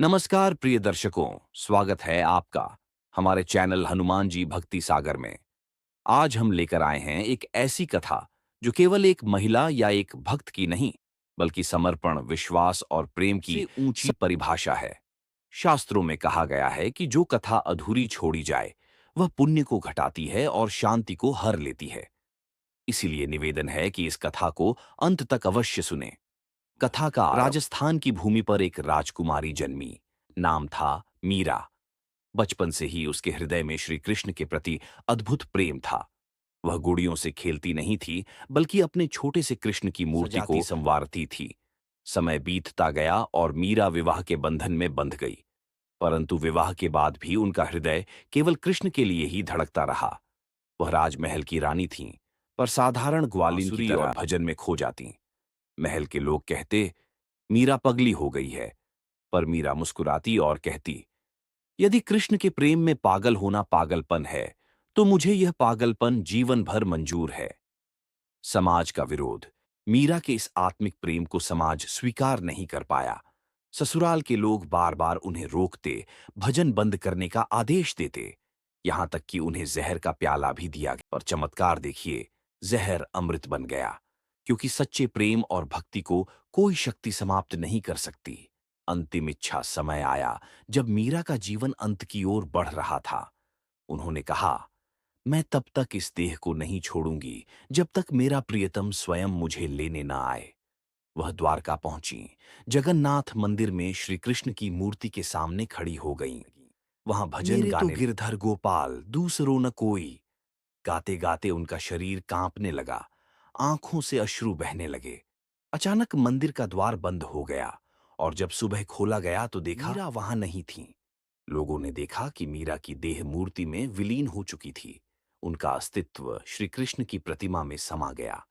नमस्कार प्रिय दर्शकों, स्वागत है आपका हमारे चैनल हनुमान जी भक्ति सागर में। आज हम लेकर आए हैं एक ऐसी कथा जो केवल एक महिला या एक भक्त की नहीं, बल्कि समर्पण, विश्वास और प्रेम की ऊंची परिभाषा है। शास्त्रों में कहा गया है कि जो कथा अधूरी छोड़ी जाए, वह पुण्य को घटाती है और शांति को हर लेती है। इसीलिए निवेदन है कि इस कथा को अंत तक अवश्य सुने। कथा का राजस्थान की भूमि पर एक राजकुमारी जन्मी। नाम था मीरा। बचपन से ही उसके हृदय में श्री कृष्ण के प्रति अद्भुत प्रेम था। वह गुड़ियों से खेलती नहीं थी, बल्कि अपने छोटे से कृष्ण की मूर्ति को संवारती थी। समय बीतता गया और मीरा विवाह के बंधन में बंध गई। परंतु विवाह के बाद भी उनका हृदय केवल कृष्ण के लिए ही धड़कता रहा। वह राजमहल की रानी थीं, पर साधारण ग्वालिन की तरह और भजन में खो जाती। महल के लोग कहते, मीरा पगली हो गई है। पर मीरा मुस्कुराती और कहती, यदि कृष्ण के प्रेम में पागल होना पागलपन है, तो मुझे यह पागलपन जीवन भर मंजूर है। समाज का विरोध। मीरा के इस आत्मिक प्रेम को समाज स्वीकार नहीं कर पाया। ससुराल के लोग बार बार उन्हें रोकते, भजन बंद करने का आदेश देते। यहां तक कि उन्हें जहर का प्याला भी दिया गया। और चमत्कार देखिए, जहर अमृत बन गया, क्योंकि सच्चे प्रेम और भक्ति को कोई शक्ति समाप्त नहीं कर सकती। अंतिम इच्छा समय आया जब मीरा का जीवन अंत की ओर बढ़ रहा था। उन्होंने कहा, मैं तब तक इस देह को नहीं छोड़ूंगी जब तक मेरा प्रियतम स्वयं मुझे लेने ना आए। वह द्वारका पहुंची। जगन्नाथ मंदिर में श्री कृष्ण की मूर्ति के सामने खड़ी हो गईं। वहां भजन मेरे गाने तो गिरधर गोपाल दूसरो न कोई। गाते गाते उनका शरीर कांपने लगा, आंखों से अश्रु बहने लगे। अचानक मंदिर का द्वार बंद हो गया और जब सुबह खोला गया तो देखा मीरा वहां नहीं थी। लोगों ने देखा कि मीरा की देह मूर्ति में विलीन हो चुकी थी। उनका अस्तित्व श्री कृष्ण की प्रतिमा में समा गया।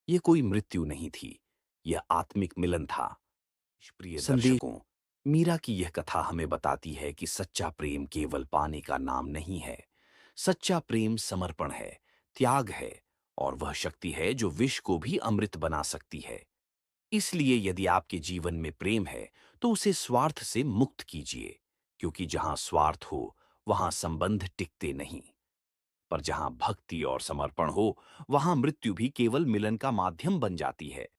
यह कोई मृत्यु नहीं थी, यह आत्मिक मिलन था। प्रिय दर्शकों, मीरा की यह कथा हमें बताती है कि सच्चा प्रेम केवल पाने का नाम नहीं है। सच्चा प्रेम समर्पण है, त्याग है, और वह शक्ति है जो विष को भी अमृत बना सकती है। इसलिए यदि आपके जीवन में प्रेम है, तो उसे स्वार्थ से मुक्त कीजिए, क्योंकि जहां स्वार्थ हो, वहां संबंध टिकते नहीं। पर जहां भक्ति और समर्पण हो, वहां मृत्यु भी केवल मिलन का माध्यम बन जाती है।